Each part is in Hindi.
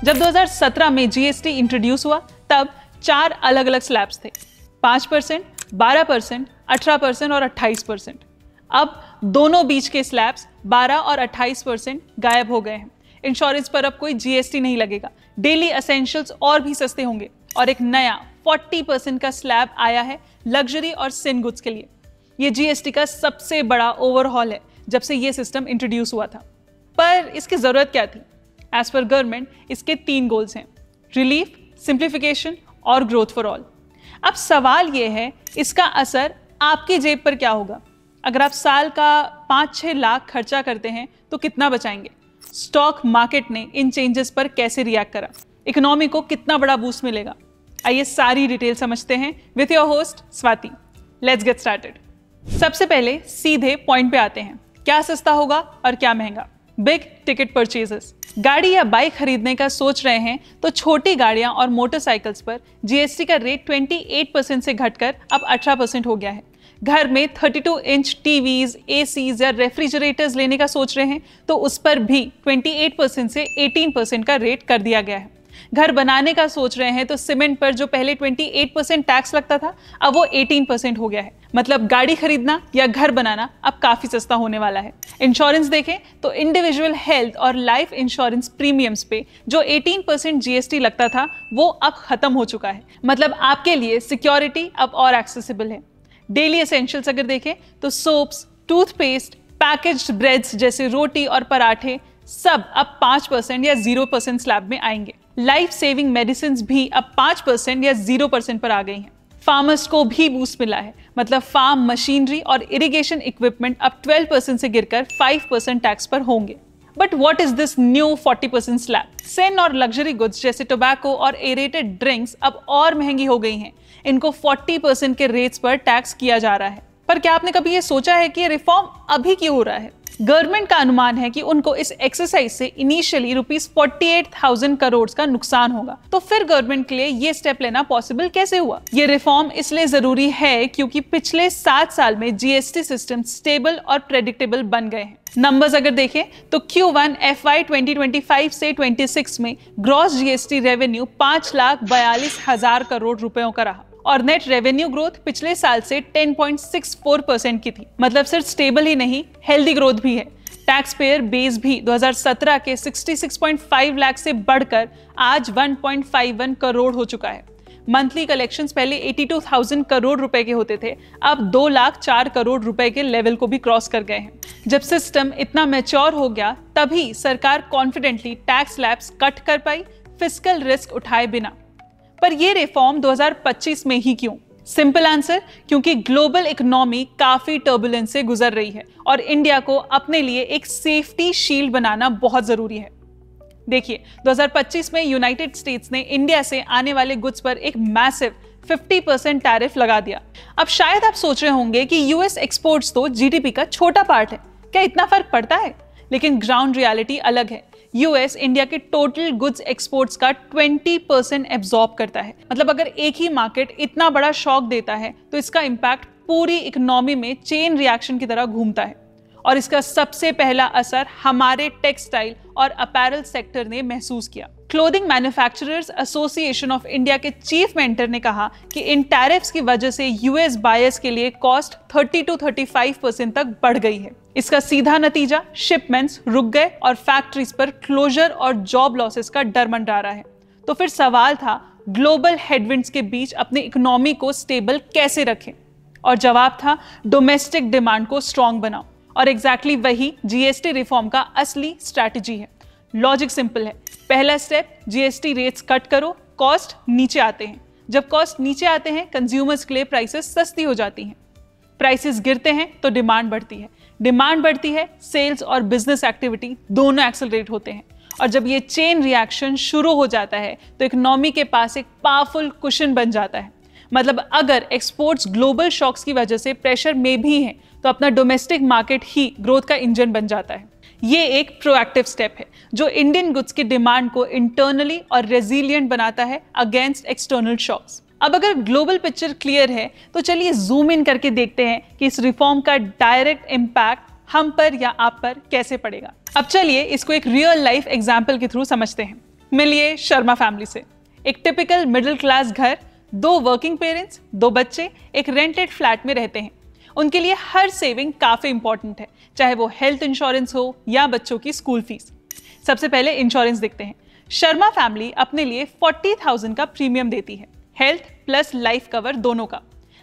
जब 2017 में जीएसटी इंट्रोड्यूस हुआ तब 4 अलग अलग स्लैब्स थे, 5%, 12%, 18% और 28%। अब दोनों बीच के स्लैब्स 12 और 28% गायब हो गए हैं। इंश्योरेंस पर अब कोई जीएसटी नहीं लगेगा, डेली एसेंशियल्स और भी सस्ते होंगे और एक नया 40% का स्लैब आया है लग्जरी और सिन गुड्स के लिए। ये जीएसटी का सबसे बड़ा ओवरहॉल है जब से ये सिस्टम इंट्रोड्यूस हुआ था। पर इसकी जरूरत क्या थी? एज पर गवर्नमेंट इसके 3 गोल्स हैं, रिलीफ, सिंप्लीफिकेशन और ग्रोथ फॉर ऑल। अब सवाल ये है, इसका असर आपकी जेब पर क्या होगा? अगर आप साल का 5-6 लाख खर्चा करते हैं तो कितना बचाएंगे? स्टॉक मार्केट ने इन चेंजेस पर कैसे रिएक्ट करा? इकोनॉमी को कितना बड़ा बूस्ट मिलेगा? आइए सारी डिटेल समझते हैं with your host Swati. Let's get started. सबसे पहले सीधे पॉइंट पे आते हैं, क्या सस्ता होगा और क्या महंगा? Big ticket purchases. गाड़ी या बाइक खरीदने का सोच रहे हैं तो छोटी गाड़ियां और मोटरसाइकिल्स पर जीएसटी का रेट 28% से घटकर अब 18% हो गया है। घर में 32 इंच टीवीज, एसीज या रेफ्रिजरेटर्स लेने का सोच रहे हैं तो उस पर भी 28% से 18% का रेट कर दिया गया है। घर बनाने का सोच रहे हैं तो सीमेंट पर जो पहले 28% टैक्स लगता था अब वो 18% हो गया है। मतलब गाड़ी खरीदना या घर बनाना अब काफी सस्ता होने वाला है। इंश्योरेंस देखें तो इंडिविजुअल हेल्थ और लाइफ इंश्योरेंस प्रीमियम्स पे जो 18% जीएसटी लगता था वो अब खत्म हो चुका है। मतलब आपके लिए सिक्योरिटी अब और एक्सेसिबल है। डेली एसेंशियल्स अगर देखें तो सोप्स, टूथपेस्ट, पैकेज्ड ब्रेड्स जैसे रोटी और पराठे सब अब 5% या 0% स्लैब में आएंगे। लाइफ सेविंग मेडिसिन भी अब 5% या 0% पर आ गई हैं। फार्मर्स को भी बूस्ट मिला है, मतलब फार्म मशीनरी और इरिगेशन इक्विपमेंट अब 12% से गिरकर 5% टैक्स पर होंगे। But what is this new 40% slab? Sin और लग्जरी गुड्स जैसे टोबैको और एरेटेड ड्रिंक्स अब और महंगी हो गई हैं। इनको 40% के रेट्स पर टैक्स किया जा रहा है। पर क्या आपने कभी ये सोचा है कि ये रिफॉर्म अभी क्यों हो रहा है? गवर्नमेंट का अनुमान है कि उनको इस एक्सरसाइज से इनिशियली ₹48,000 करोड़ का नुकसान होगा। तो फिर गवर्नमेंट के लिए ये स्टेप लेना पॉसिबल कैसे हुआ? ये रिफॉर्म इसलिए जरूरी है क्योंकि पिछले 7 साल में जीएसटी सिस्टम स्टेबल और प्रेडिक्टेबल बन गए हैं। नंबर्स अगर देखें तो Q1 FY 2025 से 26 में ग्रॉस जीएसटी रेवेन्यू 5,42,000 करोड़ रुपयों का रहा और नेट रेवेन्यू ग्रोथ पिछले साल से 10.64% की थी। मतलब सिर्फ स्टेबल ही नहीं, हेल्दी ग्रोथ भी है। टैक्स पेयर बेस भी 2017 के 66.5 लाख से बढ़कर आज 1.51 करोड़ हो चुका है। मंथली कलेक्शंस पहले 82,000 करोड़ रुपए के होते थे, अब 2,04 करोड़ रुपए के लेवल को भी क्रॉस कर गए हैं। जब सिस्टम इतना मैच्योर हो गया तभी सरकार कॉन्फिडेंटली टैक्स स्लैब्स कट कर पाई, फिस्कल रिस्क उठाए बिना। पर ये रिफॉर्म 2025 में ही क्यों? सिंपल आंसर, क्योंकि ग्लोबल इकोनॉमी काफी टर्बुलेंस से गुजर रही है और इंडिया को अपने लिए एक सेफ्टी शील्ड बनाना बहुत जरूरी है। देखिए, 2025 में यूनाइटेड स्टेट्स ने इंडिया से आने वाले गुड्स पर एक मैसिव 50% टैरिफ लगा दिया। अब शायद आप सोच रहे होंगे कि यूएस एक्सपोर्ट्स तो जीडीपी का छोटा पार्ट है, क्या इतना फर्क पड़ता है? लेकिन ग्राउंड रियलिटी अलग है। यूएस इंडिया के टोटल गुड्स एक्सपोर्ट्स का 20% एब्जॉर्ब करता है। मतलब अगर एक ही मार्केट इतना बड़ा शॉक देता है तो इसका इम्पैक्ट पूरी इकोनॉमी में चेन रिएक्शन की तरह घूमता है और इसका सबसे पहला असर हमारे टेक्सटाइल और अपैरल सेक्टर ने महसूस किया। Clothing manufacturers association of India के चीफ मेंटर ने कहा कि इन टैरिफ्स की वजह से यूएस बायर्स के लिए कॉस्ट 30 to 35% तक बढ़ गई है। इसका सीधा नतीजा शिपमेंट्स रुक गए और फैक्ट्रीज पर क्लोजर और जॉब लॉसेस का डर मंडरा रहा है। तो फिर सवाल था, ग्लोबल हेडविंड्स के बीच अपनी इकोनॉमी को स्टेबल कैसे रखें? और जवाब था, डोमेस्टिक डिमांड को स्ट्रॉन्ग बनाओ। और एग्जैक्टली वही जीएसटी रिफॉर्म का असली स्ट्रैटेजी है। लॉजिक सिंपल है, पहला स्टेप जीएसटी रेट्स कट करो, कॉस्ट नीचे आते हैं। जब कॉस्ट नीचे आते हैं कंज्यूमर्स के लिए प्राइसेस सस्ती हो जाती हैं। प्राइसेस गिरते हैं तो डिमांड बढ़ती है, डिमांड बढ़ती है, सेल्स और बिजनेस एक्टिविटी दोनों एक्सेलरेट होते हैं। और जब ये चेन रिएक्शन शुरू हो जाता है तो इकोनॉमी के पास एक पावरफुल कुशन बन जाता है। मतलब अगर एक्सपोर्ट्स ग्लोबल शॉक्स की वजह से प्रेशर में भी हैं तो अपना डोमेस्टिक मार्केट ही ग्रोथ का इंजन बन जाता है। ये एक प्रोएक्टिव स्टेप है जो इंडियन गुड्स की डिमांड को इंटरनली और रेजिलिएंट बनाता है अगेंस्ट एक्सटर्नल शॉक्स। अब अगर ग्लोबल पिक्चर क्लियर है तो चलिए जूम इन करके देखते हैं कि इस रिफॉर्म का डायरेक्ट इम्पैक्ट हम पर या आप पर कैसे पड़ेगा। अब चलिए इसको एक रियल लाइफ एग्जाम्पल के थ्रू समझते हैं। मिलिए शर्मा फैमिली से। एक टिपिकल मिडिल क्लास घर, 2 वर्किंग पेरेंट्स, 2 बच्चे एक रेंटेड फ्लैट में रहते हैं। उनके लिए हर सेविंग काफी इंपॉर्टेंट है, चाहे वो हेल्थ इंश्योरेंस हो या बच्चों की स्कूल फीस। सबसे पहले इंश्योरेंस देखते हैं। शर्मा फैमिली अपने लिए 40,000 का प्रीमियम देती है, हेल्थ प्लस लाइफ कवर दोनों का।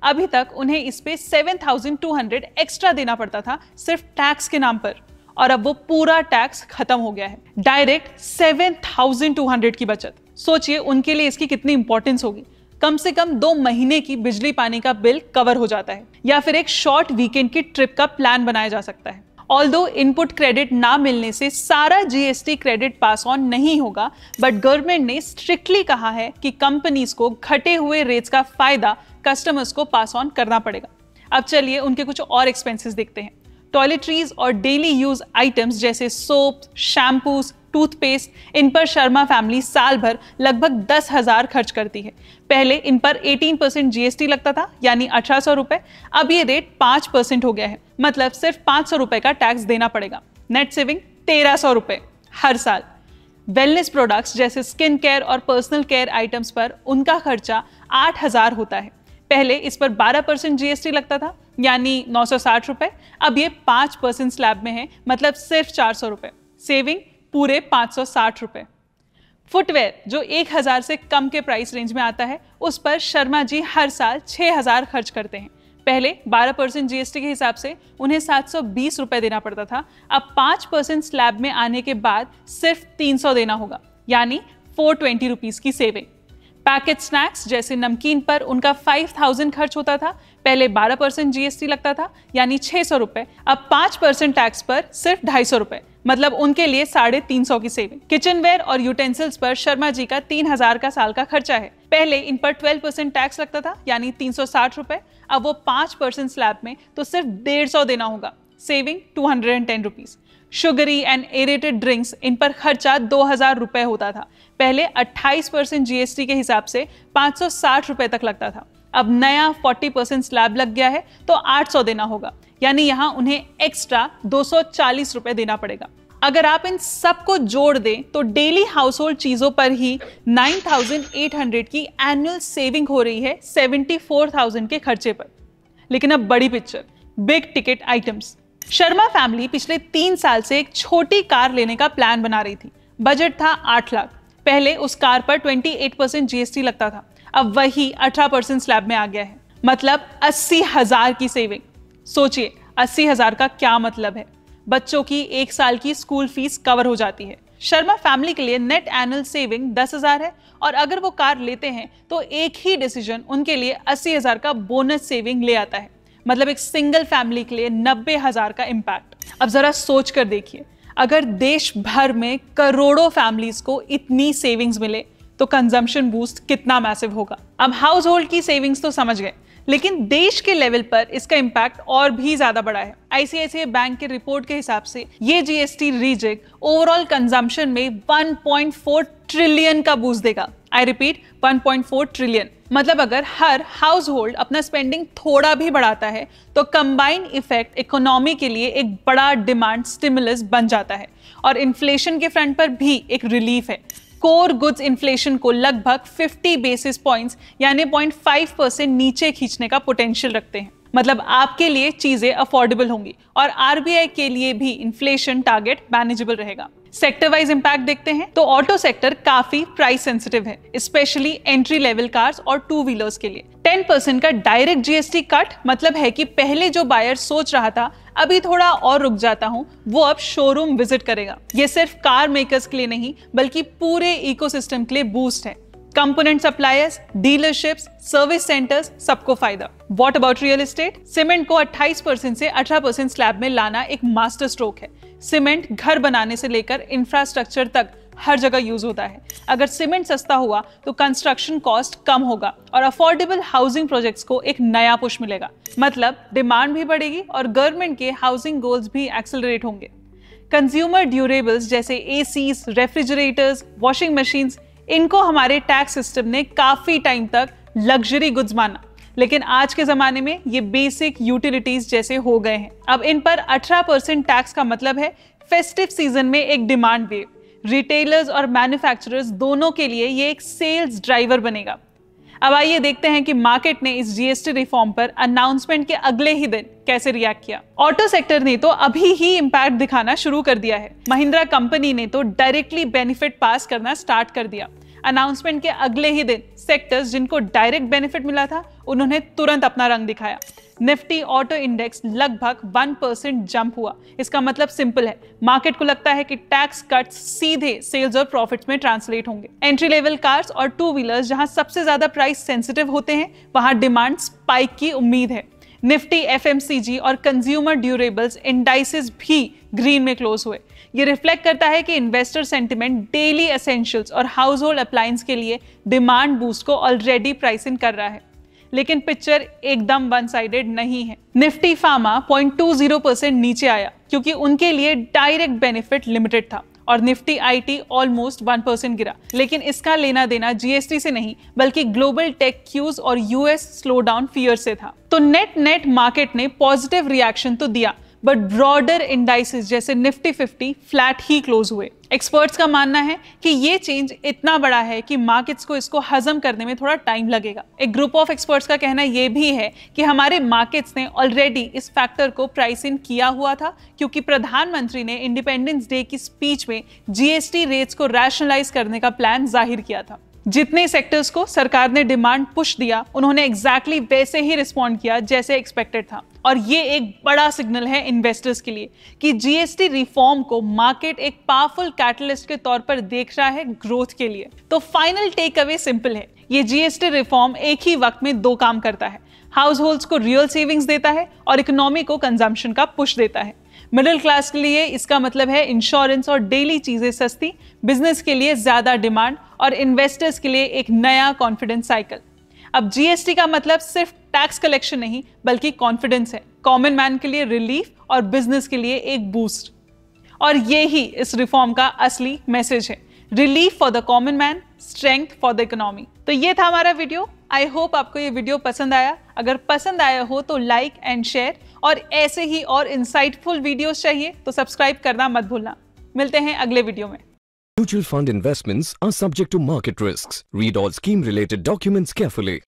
अभी तक उन्हें इस पे 7,200 एक्स्ट्रा देना पड़ता था सिर्फ टैक्स के नाम पर, और अब वो पूरा टैक्स खत्म हो गया है। डायरेक्ट 7,200 की बचत। सोचिए उनके लिए इसकी कितनी इंपॉर्टेंस होगी। कम से कम 2 महीने की बिजली पानी का बिल कवर हो जाता है, या फिर एक शॉर्ट वीकेंड की ट्रिप का प्लान बनाया जा सकता है। ऑल्दो इनपुट क्रेडिट ना मिलने से सारा जीएसटी क्रेडिट पास ऑन नहीं होगा, बट गवर्नमेंट ने स्ट्रिक्टली कहा है कि कंपनीज को घटे हुए रेट्स का फायदा कस्टमर्स को पास ऑन करना पड़ेगा। अब चलिए उनके कुछ और एक्सपेंसेस देखते हैं। टॉयलेटरीज और डेली यूज आइटम्स जैसे सोप, शैम्पूज, टूथपेस्ट, इन पर शर्मा फैमिली साल भर लगभग 10,000 खर्च करती है। पहले इन पर 18% जीएसटी लगता था, यानी 1,800 रुपए। अब ये रेट 5% हो गया है, मतलब सिर्फ 500 रुपए का टैक्स देना पड़ेगा। नेट सेविंग 1,300 रुपए हर साल। वेलनेस प्रोडक्ट्स जैसे स्किन केयर और पर्सनल केयर आइटम्स पर उनका खर्चा 8,000 होता है। पहले इस पर 12% जीएसटी लगता था, यानी 960 रुपए। अब ये 5% स्लैब में है, मतलब सिर्फ 400 रुपए। सेविंग पूरे 560 रुपए। फुटवेयर जो 1,000 से कम के प्राइस रेंज में आता है, उस पर शर्मा जी हर साल 6,000 खर्च करते हैं। पहले 12% जीएसटी के हिसाब से उन्हें 720 रुपए देना पड़ता था। अब 5% स्लैब में आने के बाद सिर्फ 300 देना होगा, यानी 420 रुपीज की सेविंग। पैकेट स्नैक्स जैसे नमकीन पर उनका 5,000 खर्च होता था। पहले 12% जीएसटी लगता था, यानी 600 रुपए। अब 5% टैक्स पर सिर्फ 250 रुपए, मतलब उनके लिए 350 की सेविंग। किचनवेयर और यूटेंसिल्स पर शर्मा जी का 3,000 का साल का खर्चा है। पहले इन पर 12% टैक्स लगता था, यानी 360 रुपए। अब वो 5% स्लैब में, तो सिर्फ 150 देना होगा। Saving 210 rupees. Sugary and aerated drinks, इन पर खर्चा 2,000 रुपए होता था। पहले 28% जीएसटी के हिसाब से 560 रुपए तक लगता था। अब नया 40% स्लैब लग गया है, तो 800 देना होगा, यानी यहाँ उन्हें एक्स्ट्रा 240 रुपए देना पड़ेगा। अगर आप इन सबको जोड़ दें तो डेली हाउस होल्ड चीजों पर ही 9,800 की एनुअल सेविंग हो रही है 74,000 के खर्चे पर। लेकिन अब बड़ी picture, big ticket items. Sharma family पिछले 3 साल से एक छोटी कार लेने का प्लान बना रही थी। बजट था 8 लाख। पहले उस कार पर 28% जीएसटी लगता था, अब वही 18% स्लैब में आ गया है, मतलब 80,000 की सेविंग। सोचिए 80,000 का क्या मतलब है। बच्चों की 1 साल की स्कूल फीस कवर हो जाती है। शर्मा फैमिली के लिए नेट एनुअल सेविंग 10,000 है, और अगर वो कार लेते हैं तो एक ही डिसीजन उनके लिए 80,000 का बोनस सेविंग ले आता है, मतलब एक सिंगल फैमिली के लिए 90,000 का इम्पैक्ट। अब जरा सोच कर देखिए, अगर देश भर में करोड़ों फैमिलीज को इतनी सेविंग्स मिले तो कंजम्पशन बूस्ट कितना मैसिव होगा। अब हाउस होल्ड की सेविंग्स तो समझ गए, लेकिन देश के लेवल पर इसका इम्पैक्ट और भी ज्यादा बड़ा है। आईसीआईसीआई बैंक के रिपोर्ट के हिसाब से ये जीएसटी रीजिग ओवरऑल कंजम्पशन में 1.4 ट्रिलियन का बूस्ट देगा। I repeat, 1.4 trillion. मतलब अगर हर हाउस होल्ड अपना स्पेंडिंग थोड़ा भी बढ़ाता है तो कंबाइंड इफेक्ट इकोनॉमी के लिए एक बड़ा डिमांड स्टिमुलस बन जाता है, और इन्फ्लेशन के फ्रंट पर भी एक रिलीफ है। कोर गुड्स इन्फ्लेशन को लगभग 50 बेसिस पॉइंट्स यानी 0.5% नीचे खींचने का पोटेंशियल रखते हैं। मतलब आपके लिए चीजें अफोर्डेबल होंगी, और आरबीआई के लिए भी इन्फ्लेशन टारगेट मैनेजेबल रहेगा। सेक्टर वाइज इंपैक्ट देखते हैं तो ऑटो सेक्टर काफी प्राइस सेंसिटिव है, स्पेशली एंट्री लेवल कार्स और 2 व्हीलर्स के लिए। 10% का डायरेक्ट जीएसटी कट मतलब है कि पहले जो बायर सोच रहा था अभी थोड़ा और रुक जाता हूं, वो अब शोरूम विजिट करेगा। ये सिर्फ कार मेकर्स के लिए नहीं, बल्कि पूरे इकोसिस्टम के लिए बूस्ट है। Component suppliers, dealerships, service centres, सबको फायदा। What about real estate? Cement को 28% से 18% स्लैब में लाना एक मास्टर स्ट्रोक है। सीमेंट घर बनाने से लेकर इंफ्रास्ट्रक्चर तक हर जगह यूज होता है। अगर सीमेंट सस्ता हुआ तो कंस्ट्रक्शन कॉस्ट कम होगा और अफोर्डेबल हाउसिंग प्रोजेक्ट्स को एक नया पुश मिलेगा। मतलब डिमांड भी बढ़ेगी और गवर्नमेंट के हाउसिंग गोल्स भी एक्सेलरेट होंगे। कंज्यूमर ड्यूरेबल्स जैसे एसीज, रेफ्रिजरेटर्स, वॉशिंग मशीन्स, इनको हमारे टैक्स सिस्टम ने काफी टाइम तक लग्जरी गुड्स माना, लेकिन आज के जमाने में ये बेसिक यूटिलिटीज जैसे हो गए हैं। अब इन पर 18% टैक्स का मतलब है फेस्टिव सीजन में एक डिमांड वेव। रिटेलर्स और मैन्युफैक्चरर्स दोनों के लिए ये एक सेल्स ड्राइवर बनेगा। अब आइए देखते हैं कि मार्केट ने इस जीएसटी रिफॉर्म पर अनाउंसमेंट के अगले ही दिन कैसे रिएक्ट किया। ऑटो सेक्टर ने तो अभी ही इंपैक्ट दिखाना शुरू कर दिया है। महिंद्रा कंपनी ने तो डायरेक्टली बेनिफिट पास करना स्टार्ट कर दिया। अनाउंसमेंट के अगले ही दिन सेक्टर्स जिनको डायरेक्ट बेनिफिट मिला था उन्होंने तुरंत अपना रंग दिखाया। निफ्टी ऑटो इंडेक्स लगभग 1% जंप हुआ। इसका मतलब सिंपल है, मार्केट को लगता है कि टैक्स कट्स सीधे सेल्स और प्रॉफिट्स में ट्रांसलेट होंगे। एंट्री लेवल कार्स और टू व्हीलर्स जहां सबसे ज्यादा प्राइस सेंसिटिव होते हैं वहां डिमांड स्पाइक की उम्मीद है। निफ्टी एफएमसीजी और कंज्यूमर ड्यूरेबल्स इंडाइसेस भी ग्रीन में क्लोज हुए। ये रिफ्लेक्ट करता है कि इन्वेस्टर सेंटिमेंट डेली एसेंशियल्स और हाउस होल्ड अप्लायंस के लिए डिमांड बूस्ट को ऑलरेडी प्राइस इन कर रहा है। लेकिन पिक्चर एकदम वन साइडेड नहीं है। निफ्टी फार्मा 0.20% नीचे आया क्योंकि उनके लिए डायरेक्ट बेनिफिट लिमिटेड था और निफ्टी आईटी ऑलमोस्ट 1% गिरा। लेकिन इसका लेना देना जीएसटी से नहीं बल्कि ग्लोबल टेक क्यूज और यूएस स्लोडाउन फियर से था। तो नेट मार्केट ने पॉजिटिव रिएक्शन तो दिया, बट ब्रॉडर इंडाइसेस जैसे निफ्टी 50 फ्लैट ही क्लोज हुए। एक्सपर्ट्स का मानना है कि ये चेंज इतना बड़ा है कि मार्केट्स को इसको हजम करने में थोड़ा टाइम लगेगा। एक ग्रुप ऑफ एक्सपर्ट्स का कहना ये भी है कि हमारे मार्केट्स ने ऑलरेडी इस फैक्टर को प्राइस इन किया हुआ था क्योंकि प्रधानमंत्री ने इंडिपेंडेंस डे की स्पीच में जीएसटी रेट्स को रैशनलाइज करने का प्लान जाहिर किया था। जितने सेक्टर्स को सरकार ने डिमांड पुश दिया उन्होंने एग्जैक्टली वैसे ही रिस्पॉन्ड किया जैसे एक्सपेक्टेड था। और ये एक बड़ा सिग्नल है इन्वेस्टर्स के लिए कि जीएसटी रिफॉर्म को मार्केट एक पावरफुल कैटलिस्ट के तौर पर देख रहा है ग्रोथ के लिए। तो फाइनल टेक अवे सिंपल है, ये जीएसटी रिफॉर्म एक ही वक्त में दो काम करता है। हाउस होल्ड्स को रियल सेविंग्स देता है और इकोनॉमी को कंजम्पशन का पुश देता है। मिडिल क्लास के लिए इसका मतलब है इंश्योरेंस और डेली चीजें सस्ती, बिजनेस के लिए ज्यादा डिमांड और इन्वेस्टर्स के लिए एक नया कॉन्फिडेंस साइकिल। अब जीएसटी का मतलब सिर्फ टैक्स कलेक्शन नहीं बल्कि कॉन्फिडेंस है। कॉमन मैन के लिए रिलीफ और बिजनेस के लिए एक बूस्ट। और ये ही इस रिफॉर्म का असली मैसेज है, relief for the common man, strength for the economy. तो ये था हमारा वीडियो। आई होप आपको ये वीडियो पसंद आया। अगर पसंद आया हो तो लाइक एंड शेयर, और ऐसे ही और इंसाइटफुल वीडियोस चाहिए तो सब्सक्राइब करना मत भूलना। मिलते हैं अगले वीडियो में। Mutual fund investments are subject to market risks. Read all scheme-related documents carefully.